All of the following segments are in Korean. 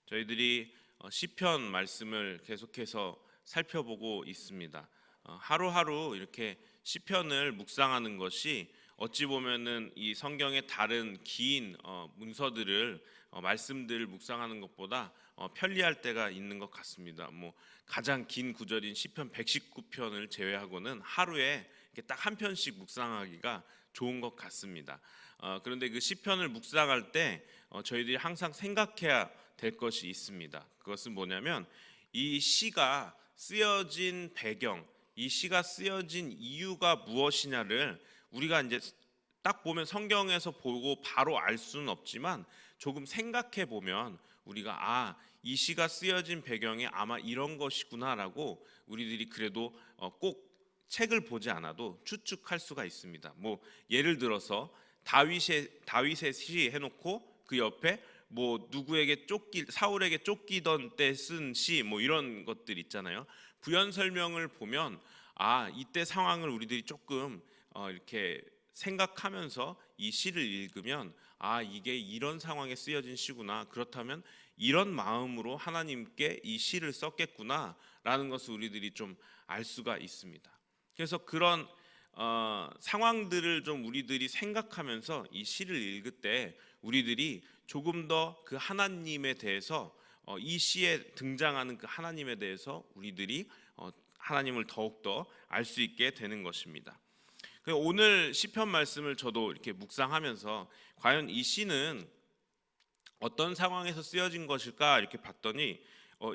저희들이 시편 말씀을 계속해서 살펴보고 있습니다. 하루하루 이렇게 시편을 묵상하는 것이 어찌 보면은 이 성경의 다른 긴 문서들을 말씀들을 묵상하는 것보다 편리할 때가 있는 것 같습니다. 뭐 가장 긴 구절인 시편 119편을 제외하고는 하루에 이렇게 딱 한 편씩 묵상하기가 좋은 것 같습니다. 그런데 그 시편을 묵상할 때 저희들이 항상 생각해야 될 것이 있습니다. 그것은 뭐냐면 이 시가 쓰여진 배경, 이 시가 쓰여진 이유가 무엇이냐를 우리가 이제 딱 보면 성경에서 보고 바로 알 수는 없지만 조금 생각해 보면 우리가 이 시가 쓰여진 배경이 아마 이런 것이구나라고 우리들이 그래도 꼭 책을 보지 않아도 추측할 수가 있습니다. 뭐 예를 들어서 다윗의 시 해놓고 그 옆에 뭐 누구에게 사울에게 쫓기던 때 쓴 시 뭐 이런 것들 있잖아요. 부연 설명을 보면 이때 상황을 우리들이 조금 이렇게 생각하면서 이 시를 읽으면 이게 이런 상황에 쓰여진 시구나. 그렇다면 이런 마음으로 하나님께 이 시를 썼겠구나라는 것을 우리들이 좀 알 수가 있습니다. 그래서 그런 상황들을 좀 우리들이 생각하면서 이 시를 읽을 때 우리들이 조금 더 그 하나님에 대해서 이 시에 등장하는 그 하나님에 대해서 우리들이 하나님을 더욱더 알 수 있게 되는 것입니다. 오늘 시편 말씀을 저도 이렇게 묵상하면서 과연 이 시는 어떤 상황에서 쓰여진 것일까 이렇게 봤더니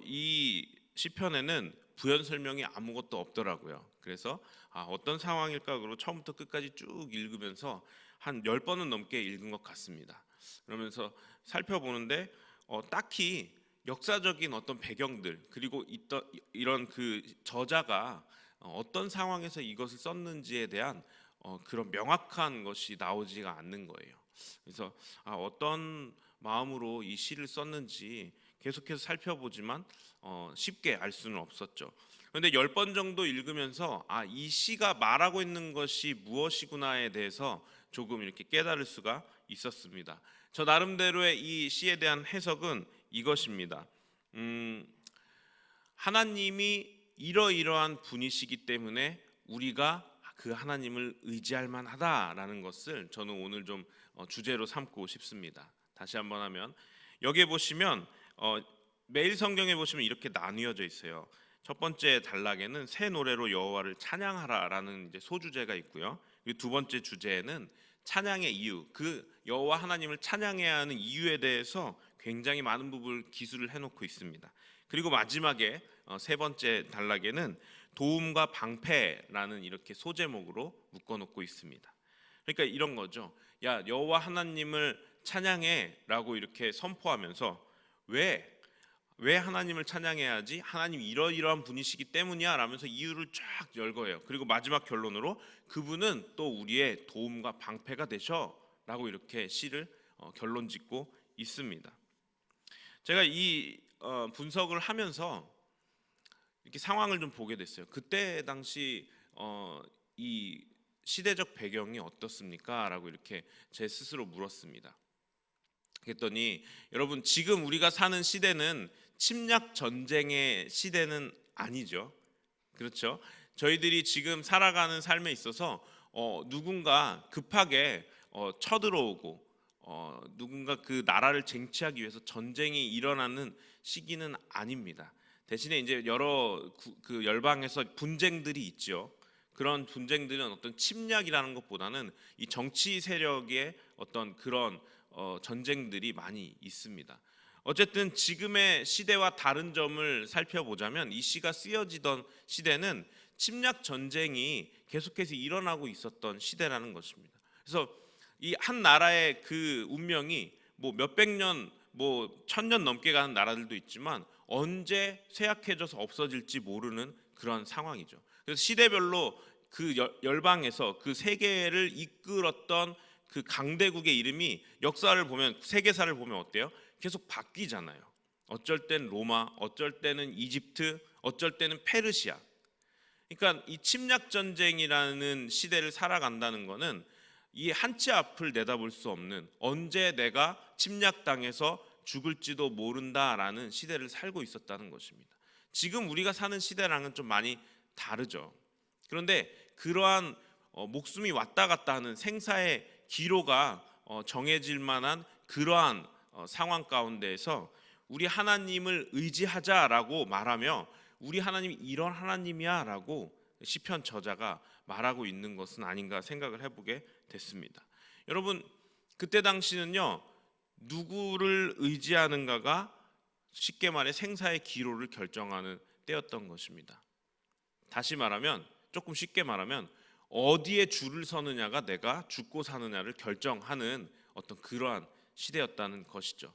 이 시편에는 부연 설명이 아무것도 없더라고요. 그래서 어떤 상황일까 그러고 처음부터 끝까지 쭉 읽으면서 한 10번은 넘게 읽은 것 같습니다. 그러면서 살펴보는데 딱히 역사적인 어떤 배경들 그리고 이런 그 저자가 어떤 상황에서 이것을 썼는지에 대한 그런 명확한 것이 나오지가 않는 거예요. 그래서 어떤 마음으로 이 시를 썼는지 계속해서 살펴보지만 쉽게 알 수는 없었죠. 그런데 10번 정도 읽으면서 이 시가 말하고 있는 것이 무엇이구나에 대해서 조금 이렇게 깨달을 수가 있었습니다. 저 나름대로의 이 시에 대한 해석은 이것입니다. 하나님이 이러이러한 분이시기 때문에 우리가 그 하나님을 의지할 만하다라는 것을 저는 오늘 좀 주제로 삼고 싶습니다. 다시 한번 하면 여기에 보시면 매일 성경에 보시면 이렇게 나뉘어져 있어요. 첫 번째 단락에는 새 노래로 여호와를 찬양하라라는 이제 소주제가 있고요. 그리고 두 번째 주제에는 찬양의 이유, 그 여호와 하나님을 찬양해야 하는 이유에 대해서 굉장히 많은 부분을 기술을 해놓고 있습니다. 그리고 마지막에 세 번째 단락에는 도움과 방패라는 이렇게 소제목으로 묶어놓고 있습니다. 그러니까 이런 거죠. 야, 여호와 하나님을 찬양해라고 이렇게 선포하면서 왜 하나님을 찬양해야지? 하나님 이러이러한 분이시기 때문이야 라면서 이유를 쫙 열거해요. 그리고 마지막 결론으로 그분은 또 우리의 도움과 방패가 되셔 라고 이렇게 시를 결론 짓고 있습니다. 제가 이 분석을 하면서 이렇게 상황을 좀 보게 됐어요. 그때 당시 이 시대적 배경이 어떻습니까? 라고 이렇게 제 스스로 물었습니다. 그랬더니 여러분 지금 우리가 사는 시대는 침략 전쟁의 시대는 아니죠. 그렇죠? 저희들이 지금 살아가는 삶에 있어서 누군가 급하게 쳐들어오고 누군가 그 나라를 쟁취하기 위해서 전쟁이 일어나는 시기는 아닙니다. 대신에 이제 여러 그 열방에서 분쟁들이 있죠. 그런 분쟁들은 어떤 침략이라는 것보다는 이 정치 세력의 어떤 그런 전쟁들이 많이 있습니다. 어쨌든 지금의 시대와 다른 점을 살펴보자면 이 시가 쓰여지던 시대는 침략 전쟁이 계속해서 일어나고 있었던 시대라는 것입니다. 그래서 이 한 나라의 그 운명이 뭐 몇백 년, 뭐 1000년 넘게 가는 나라들도 있지만 언제 쇠약해져서 없어질지 모르는 그런 상황이죠. 그래서 시대별로 그 열방에서 그 세계를 이끌었던 그 강대국의 이름이 역사를 보면 세계사를 보면 어때요? 계속 바뀌잖아요. 어쩔 땐 로마, 어쩔 때는 이집트, 어쩔 때는 페르시아. 그러니까 이 침략 전쟁이라는 시대를 살아간다는 것은 이 한 치 앞을 내다볼 수 없는 언제 내가 침략당해서 죽을지도 모른다라는 시대를 살고 있었다는 것입니다. 지금 우리가 사는 시대랑은 좀 많이 다르죠. 그런데 그러한 목숨이 왔다 갔다 하는 생사의 기로가 정해질 만한 그러한 상황 가운데에서 우리 하나님을 의지하자라고 말하며 우리 하나님이 이런 하나님이야라고 시편 저자가 말하고 있는 것은 아닌가 생각을 해보게 됐습니다. 여러분, 그때 당시는요, 누구를 의지하는가가 쉽게 말해 생사의 기로를 결정하는 때였던 것입니다. 다시 말하면, 조금 쉽게 말하면 어디에 줄을 서느냐가 내가 죽고 사느냐를 결정하는 어떤 그러한 시대였다는 것이죠.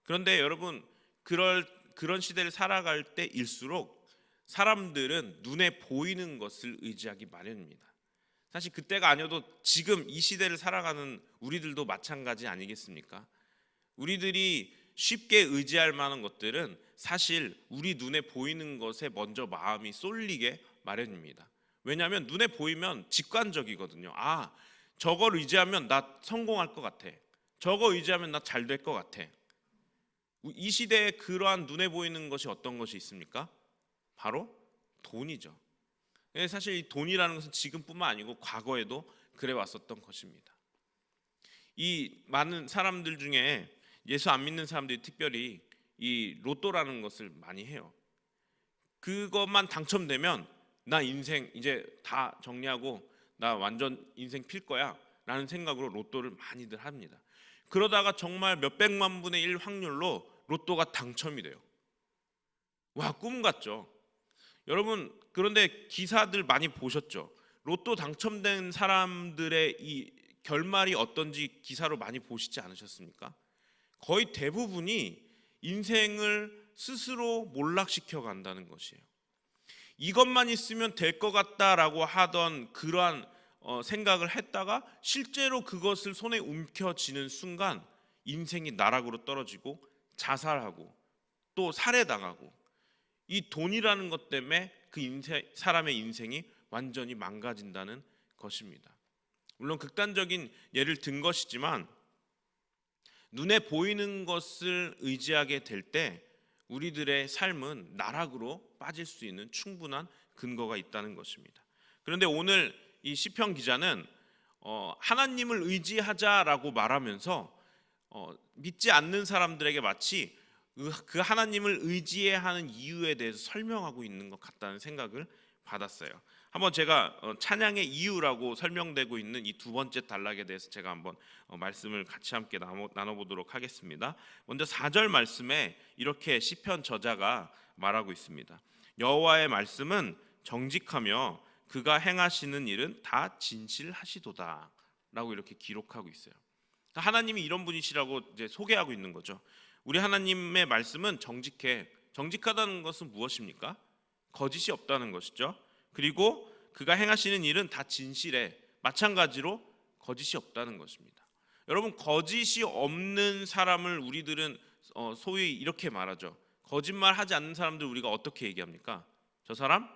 그런데 여러분, 그런 시대를 살아갈 때일수록 사람들은 눈에 보이는 것을 의지하기 마련입니다. 사실 그때가 아니어도 지금 이 시대를 살아가는 우리들도 마찬가지 아니겠습니까? 우리들이 쉽게 의지할 만한 것들은 사실 우리 눈에 보이는 것에 먼저 마음이 쏠리게 마련입니다. 왜냐하면 눈에 보이면 직관적이거든요. 아, 저걸 의지하면 나 성공할 것 같아. 저거 의지하면 나 잘 될 것 같아. 이 시대에 그러한 눈에 보이는 것이 어떤 것이 있습니까? 바로 돈이죠. 사실 이 돈이라는 것은 지금뿐만 아니고 과거에도 그래 왔었던 것입니다. 이 많은 사람들 중에 예수 안 믿는 사람들이 특별히 이 로또라는 것을 많이 해요. 그것만 당첨되면 나 인생 이제 다 정리하고 나 완전 인생 필 거야 라는 생각으로 로또를 많이들 합니다. 그러다가 정말 몇백만 분의 1 확률로 로또가 당첨이 돼요. 와, 꿈 같죠. 여러분, 그런데 기사들 많이 보셨죠? 로또 당첨된 사람들의 이 결말이 어떤지 기사로 많이 보시지 않으셨습니까? 거의 대부분이 인생을 스스로 몰락시켜 간다는 것이에요. 이것만 있으면 될 것 같다라고 하던 그러한 생각을 했다가 실제로 그것을 손에 움켜쥐는 순간 인생이 나락으로 떨어지고 자살하고 또 살해당하고 이 돈이라는 것 때문에 그 사람의 인생이 완전히 망가진다는 것입니다. 물론 극단적인 예를 든 것이지만 눈에 보이는 것을 의지하게 될 때 우리들의 삶은 나락으로 빠질 수 있는 충분한 근거가 있다는 것입니다. 그런데 오늘 이 시편 기자는 하나님을 의지하자라고 말하면서 믿지 않는 사람들에게 마치 그 하나님을 의지해야 하는 이유에 대해서 설명하고 있는 것 같다는 생각을 받았어요. 한번 제가 찬양의 이유라고 설명되고 있는 이 두 번째 단락에 대해서 제가 한번 말씀을 같이 함께 나눠보도록 하겠습니다. 먼저 4절 말씀에 이렇게 시편 저자가 말하고 있습니다. 여호와의 말씀은 정직하며 그가 행하시는 일은 다 진실하시도다 라고 이렇게 기록하고 있어요. 하나님이 이런 분이시라고 이제 소개하고 있는 거죠. 우리 하나님의 말씀은 정직해. 정직하다는 것은 무엇입니까? 거짓이 없다는 것이죠. 그리고 그가 행하시는 일은 다 진실해. 마찬가지로 거짓이 없다는 것입니다. 여러분, 거짓이 없는 사람을 우리들은 소위 이렇게 말하죠. 거짓말하지 않는 사람들 우리가 어떻게 얘기합니까? 저 사람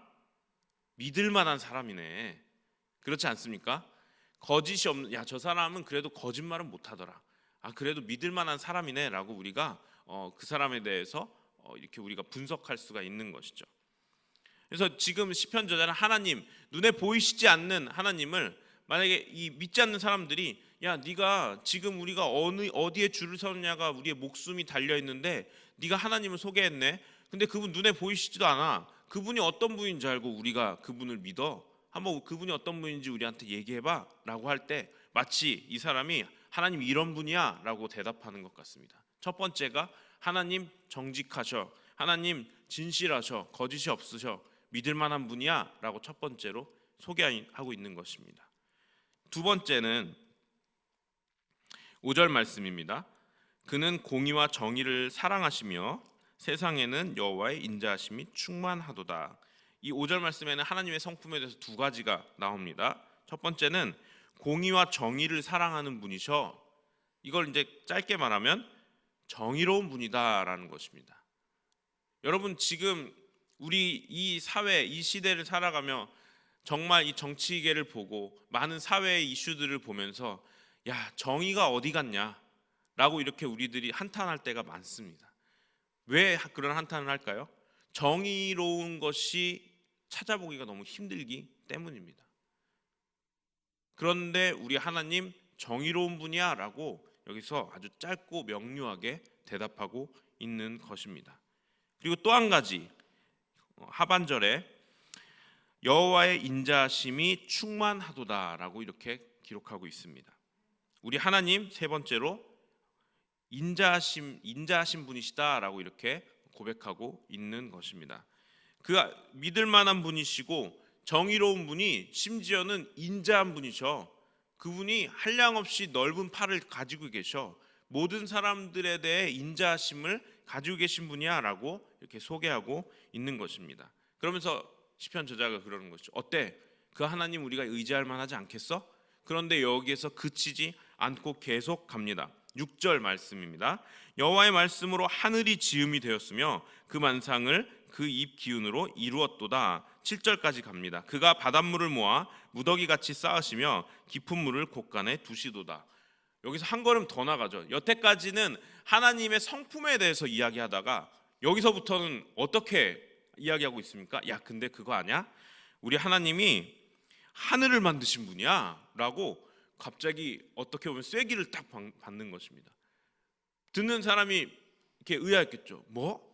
믿을 만한 사람이네. 그렇지 않습니까? 거짓이 없는, 야, 저 사람은 그래도 거짓말은 못하더라. 아, 그래도 믿을 만한 사람이네라고 우리가 그 사람에 대해서 이렇게 우리가 분석할 수가 있는 것이죠. 그래서 지금 시편 저자는 하나님, 눈에 보이시지 않는 하나님을 만약에 이 믿지 않는 사람들이 야, 네가 지금 우리가 어디에 줄을 서느냐가 우리의 목숨이 달려 있는데 네가 하나님을 소개했네. 근데 그분 눈에 보이시지도 않아. 그분이 어떤 분인지 알고 우리가 그분을 믿어. 한번 그분이 어떤 분인지 우리한테 얘기해봐 라고 할 때 마치 이 사람이 하나님 이런 분이야 라고 대답하는 것 같습니다. 첫 번째가 하나님 정직하셔, 하나님 진실하셔, 거짓이 없으셔, 믿을 만한 분이야 라고 첫 번째로 소개하고 있는 것입니다. 두 번째는 5절 말씀입니다. 그는 공의와 정의를 사랑하시며 세상에는 여호와의 인자하심이 충만하도다. 이 5절 말씀에는 하나님의 성품에 대해서 두 가지가 나옵니다. 첫 번째는 공의와 정의를 사랑하는 분이셔. 이걸 이제 짧게 말하면 정의로운 분이다라는 것입니다. 여러분, 지금 우리 이 사회, 이 시대를 살아가며 정말 이 정치계를 보고 많은 사회의 이슈들을 보면서 야, 정의가 어디 갔냐? 라고 이렇게 우리들이 한탄할 때가 많습니다. 왜 그런 한탄을 할까요? 정의로운 것이 찾아보기가 너무 힘들기 때문입니다. 그런데 우리 하나님 정의로운 분이야 라고 여기서 아주 짧고 명료하게 대답하고 있는 것입니다. 그리고 또 한 가지, 하반절에 여호와의 인자하심이 충만하도다라고 이렇게 기록하고 있습니다. 우리 하나님 세 번째로 인자하신 분이시다라고 이렇게 고백하고 있는 것입니다. 그 믿을 만한 분이시고 정의로운 분이 심지어는 인자한 분이셔. 그분이 한량없이 넓은 팔을 가지고 계셔. 모든 사람들에 대해 인자하심을 가지고 계신 분이야라고 이렇게 소개하고 있는 것입니다. 그러면서 시편 저자가 그러는 것이죠. 어때? 그 하나님 우리가 의지할 만하지 않겠어? 그런데 여기에서 그치지 않고 계속 갑니다. 6절 말씀입니다. 여호와의 말씀으로 하늘이 지음이 되었으며 그 만상을 그 입 기운으로 이루었도다. 7절까지 갑니다. 그가 바닷물을 모아 무더기같이 쌓으시며 깊은 물을 곳간에 두시도다. 여기서 한 걸음 더 나가죠. 여태까지는 하나님의 성품에 대해서 이야기하다가 여기서부터는 어떻게 이야기하고 있습니까? 야, 근데 그거 아냐? 우리 하나님이 하늘을 만드신 분이야 라고 갑자기 어떻게 보면 쐐기를 딱 받는 것입니다. 듣는 사람이 이렇게 의아했겠죠. 뭐?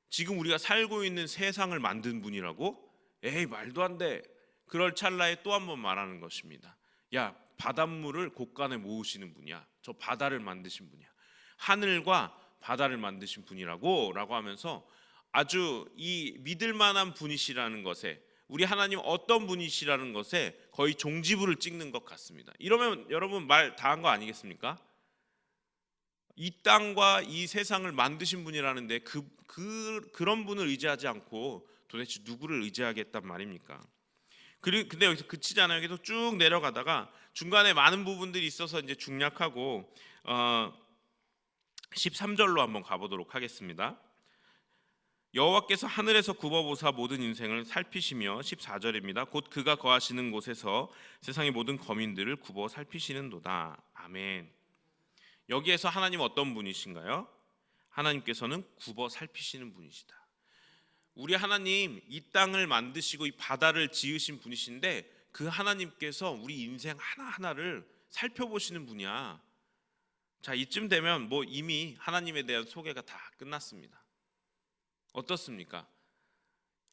지금 우리가 살고 있는 세상을 만든 분이라고? 에이, 말도 안 돼. 그럴 찰나에 또 한 번 말하는 것입니다. 야, 바닷물을 곳간에 모으시는 분이야. 저 바다를 만드신 분이야. 하늘과 바다를 만드신 분이라고 라고 하면서 아주 이 믿을 만한 분이시라는 것에, 우리 하나님 어떤 분이시라는 것에 거의 종지부를 찍는 것 같습니다. 이러면 여러분 말 다 한 거 아니겠습니까? 이 땅과 이 세상을 만드신 분이라는데 그런 분을 의지하지 않고 도대체 누구를 의지하겠단 말입니까? 근데 여기서 그치잖아요. 계속 쭉 내려가다가 중간에 많은 부분들이 있어서 이제 중략하고 13절로 한번 가보도록 하겠습니다. 여호와께서 하늘에서 굽어보사 모든 인생을 살피시며 14절입니다. 곧 그가 거하시는 곳에서 세상의 모든 거민들을 굽어 살피시는도다. 아멘. 여기에서 하나님 어떤 분이신가요? 하나님께서는 굽어 살피시는 분이시다. 우리 하나님 이 땅을 만드시고 이 바다를 지으신 분이신데 그 하나님께서 우리 인생 하나하나를 살펴보시는 분이야. 자, 이쯤 되면 뭐 이미 하나님에 대한 소개가 다 끝났습니다. 어떻습니까?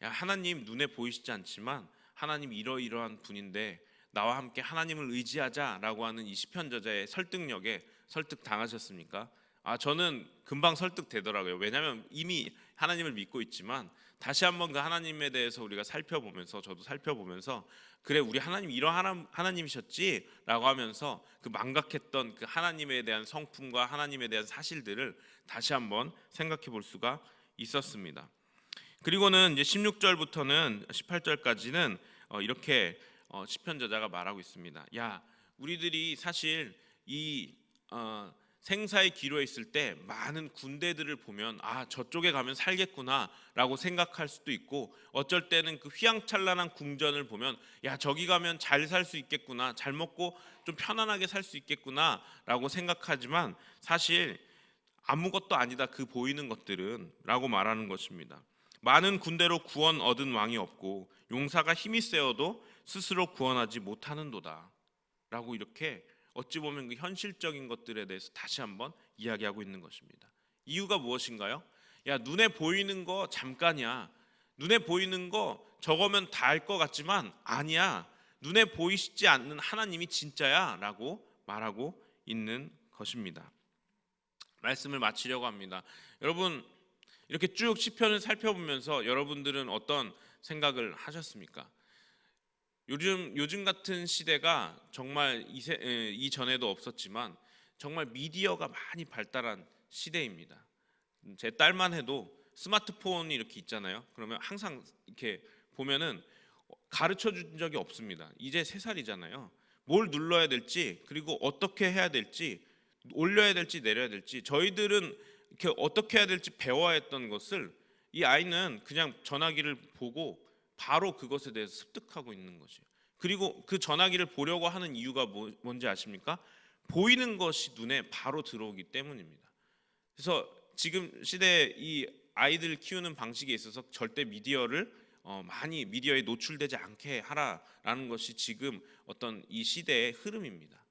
야, 하나님 눈에 보이시지 않지만 하나님 이러이러한 분인데 나와 함께 하나님을 의지하자라고 하는 이 시편 저자의 설득력에 설득당하셨습니까? 저는 금방 설득되더라고요. 왜냐하면 이미 하나님을 믿고 있지만 다시 한번 그 하나님에 대해서 우리가 살펴보면서, 저도 살펴보면서 그래, 우리 하나님 이런 하나님이셨지 라고 하면서 그 망각했던 그 하나님에 대한 성품과 하나님에 대한 사실들을 다시 한번 생각해 볼 수가 있었습니다. 그리고는 이제 16절부터는 18절까지는 이렇게 시편 저자가 말하고 있습니다. 야, 우리들이 사실 이 생사의 기로에 있을 때 많은 군대들을 보면 저쪽에 가면 살겠구나라고 생각할 수도 있고, 어쩔 때는 그 휘황찬란한 궁전을 보면 야, 저기 가면 잘 살 수 있겠구나, 잘 먹고 좀 편안하게 살 수 있겠구나라고 생각하지만 사실 아무것도 아니다 그 보이는 것들은 라고 말하는 것입니다. 많은 군대로 구원 얻은 왕이 없고 용사가 힘이 세어도 스스로 구원하지 못하는도다 라고 이렇게 어찌 보면 그 현실적인 것들에 대해서 다시 한번 이야기하고 있는 것입니다. 이유가 무엇인가요? 야, 눈에 보이는 거 잠깐이야. 눈에 보이는 거 저거면 다 알 것 같지만 아니야. 눈에 보이시지 않는 하나님이 진짜야 라고 말하고 있는 것입니다. 말씀을 마치려고 합니다. 여러분, 이렇게 쭉 시편을 살펴보면서 여러분들은 어떤 생각을 하셨습니까? 요즘 같은 시대가 정말 이전에도 없었지만 정말 미디어가 많이 발달한 시대입니다. 제 딸만 해도 스마트폰이 이렇게 있잖아요. 그러면 항상 이렇게 보면은 가르쳐 준 적이 없습니다. 이제 3살이잖아요. 뭘 눌러야 될지, 그리고 어떻게 해야 될지, 올려야 될지 내려야 될지, 저희들은 이렇게 어떻게 해야 될지 배워야 했던 것을 이 아이는 그냥 전화기를 보고 바로 그것에 대해서 습득하고 있는 것이에요. 그리고 그 전화기를 보려고 하는 이유가 뭔지 아십니까? 보이는 것이 눈에 바로 들어오기 때문입니다. 그래서 지금 시대에 이 아이들 키우는 방식에 있어서 절대 미디어를 많이 미디어에 노출되지 않게 하라라는 것이 지금 어떤 이 시대의 흐름입니다.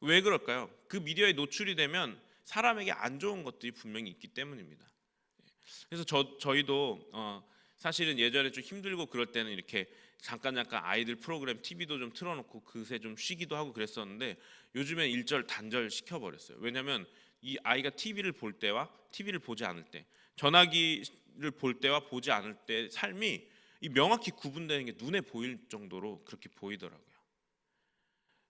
왜 그럴까요? 그 미디어에 노출이 되면 사람에게 안 좋은 것들이 분명히 있기 때문입니다. 그래서 저희도 사실은 예전에 좀 힘들고 그럴 때는 이렇게 잠깐 아이들 프로그램 TV도 좀 틀어놓고 그새 좀 쉬기도 하고 그랬었는데 요즘엔 일절 단절 시켜버렸어요. 왜냐하면 이 아이가 TV를 볼 때와 TV를 보지 않을 때, 전화기를 볼 때와 보지 않을 때 삶이 이 명확히 구분되는 게 눈에 보일 정도로 그렇게 보이더라고요.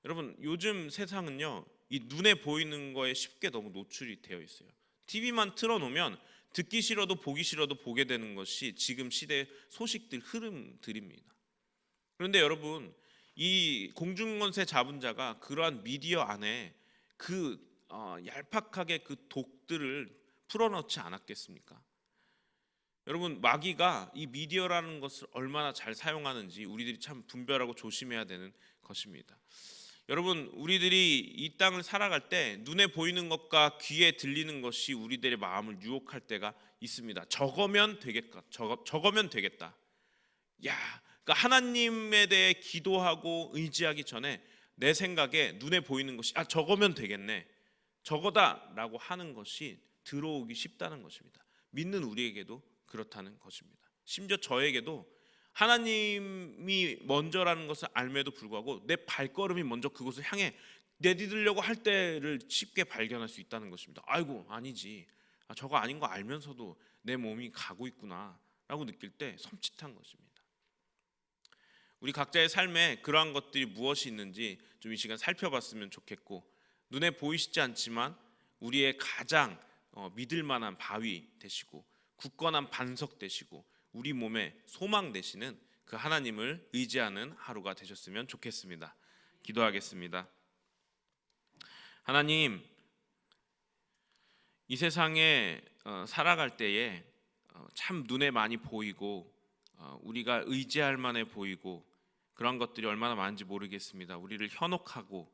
여러분, 요즘 세상은요, 이 눈에 보이는 거에 쉽게 너무 노출이 되어 있어요. TV만 틀어놓으면 듣기 싫어도 보기 싫어도 보게 되는 것이 지금 시대의 소식들 흐름들입니다. 그런데 여러분, 이 공중권세 잡은 자가 그러한 미디어 안에 그 얄팍하게 그 독들을 풀어넣지 않았겠습니까? 여러분, 마귀가 이 미디어라는 것을 얼마나 잘 사용하는지 우리들이 참 분별하고 조심해야 되는 것입니다. 여러분, 우리들이 이 땅을 살아갈 때 눈에 보이는 것과 귀에 들리는 것이 우리들의 마음을 유혹할 때가 있습니다. 저거면 되겠다. 저거면 되겠다. 그러니까 하나님에 대해 기도하고 의지하기 전에 내 생각에 눈에 보이는 것이 저거면 되겠네, 저거다라고 하는 것이 들어오기 쉽다는 것입니다. 믿는 우리에게도 그렇다는 것입니다. 심지어 저에게도 하나님이 먼저라는 것을 알매도 불구하고 내 발걸음이 먼저 그곳을 향해 내디디려고 할 때를 쉽게 발견할 수 있다는 것입니다. 아이고, 아니지, 저거 아닌 거 알면서도 내 몸이 가고 있구나 라고 느낄 때 섬찟한 것입니다. 우리 각자의 삶에 그러한 것들이 무엇이 있는지 좀 이 시간 살펴봤으면 좋겠고, 눈에 보이시지 않지만 우리의 가장 믿을 만한 바위 되시고 굳건한 반석 되시고 우리 몸의 소망 되시는 그 하나님을 의지하는 하루가 되셨으면 좋겠습니다. 기도하겠습니다. 하나님, 이 세상에 살아갈 때에 참 눈에 많이 보이고 우리가 의지할 만해 보이고 그런 것들이 얼마나 많은지 모르겠습니다. 우리를 현혹하고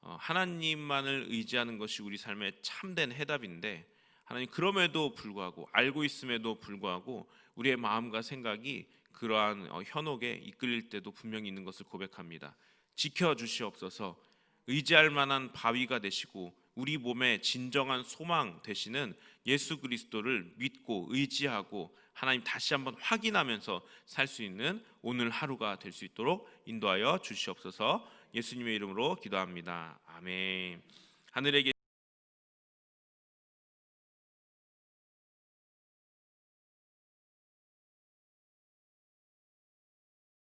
하나님만을 의지하는 것이 우리 삶의 참된 해답인데, 하나님, 그럼에도 불구하고, 알고 있음에도 불구하고 우리의 마음과 생각이 그러한 현혹에 이끌릴 때도 분명히 있는 것을 고백합니다. 지켜주시옵소서. 의지할 만한 바위가 되시고 우리 몸의 진정한 소망 되시는 예수 그리스도를 믿고 의지하고 하나님 다시 한번 확인하면서 살 수 있는 오늘 하루가 될 수 있도록 인도하여 주시옵소서. 예수님의 이름으로 기도합니다. 아멘. 하늘에